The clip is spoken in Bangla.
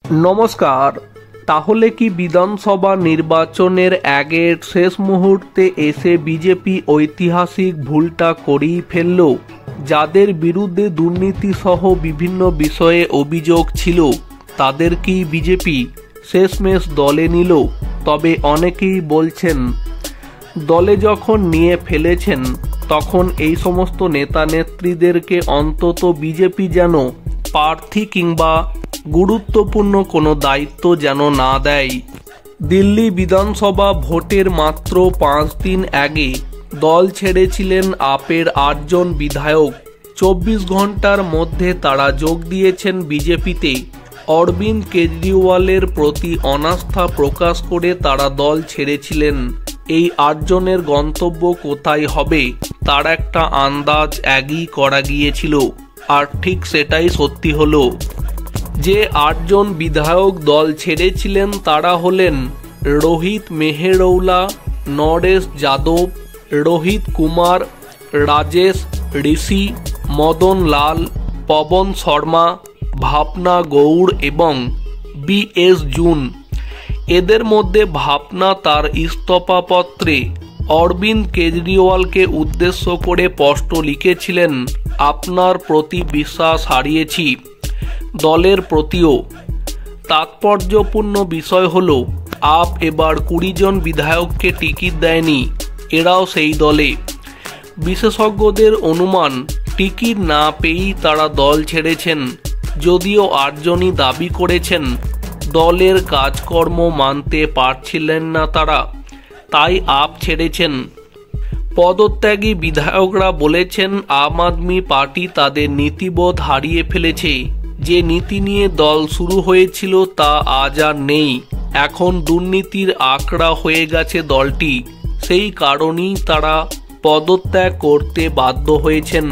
নমস্কার। তাহলে কি বিধানসভা নির্বাচনের আগের শেষ মুহূর্তে এসে বিজেপি ঐতিহাসিক ভুলটা করেই ফেলল? যাদের বিরুদ্ধে দুর্নীতি সহ বিভিন্ন বিষয়ে অভিযোগ ছিল তাদেরকেই বিজেপি শেষমেশ দলে নিল। তবে অনেকেই বলছেন দলে যখন নিয়ে ফেলেছেন তখন এই সমস্ত নেতা নেত্রীদেরকে অন্তত বিজেপি যেন প্রার্থী কিংবা গুরুত্বপূর্ণ কোনো দায়িত্ব যেন না দেয়। দিল্লি বিধানসভা ভোটের মাত্র 5 দিন আগে দল ছেড়েছিলেন আপের 8 জন বিধায়ক। 24 ঘন্টার মধ্যে তারা যোগ দিয়েছেন বিজেপিতে। অরবিন্দ কেজরিওয়ালের প্রতি অনাস্থা প্রকাশ করে তারা দল ছেড়েছিলেন। এই 8 জনের গন্তব্য কোথায় হবে তার একটা আন্দাজ আগেই করা গিয়েছিল, আর ঠিক সেটাই সত্যি হলো। যে 8 জন বিধায়ক দল ছেড়েছিলেন তারা হলেন রোহিত মেহরৌলা, নরেশ যাদব, রোহিত কুমার, রাজেশ ঋষি, মদন লাল, পবন শর্মা, ভাবনা গৌড় এবং BS জুন। এদের মধ্যে ভাবনা তার ইস্তফাপত্রে অরবিন্দ কেজরিওয়ালকে উদ্দেশ্য করে স্পষ্ট লিখেছিলেন, আপনার প্রতি বিশ্বাস হারিয়েছি। দলের প্রতিও। তাৎপর্যপূর্ণ বিষয় হলো আপ এবার 20 জন বিধায়ককে টিকিট দেয়নি, এরাও সেই দলে। বিশেষজ্ঞদের অনুমান টিকিট না পেয়েই তারা দল ছেড়েছেন, যদিও 8 জনই দাবি করেছেন দলের কাজকর্ম মানতে পারছিলেন না তারা, তাই আপ ছেড়েছেন। পদত্যাগী বিধায়করা বলেছেন আম আদমি পার্টি তাদের নীতিবোধ হারিয়ে ফেলেছে। যে নীতি নিয়ে দল শুরু হয়েছিল তা আজ আর নেই। এখন দুর্নীতির আঁকড়া হয়ে গেছে দলটি, সেই কারণেই তারা পদত্যাগ করতে বাধ্য হয়েছেন।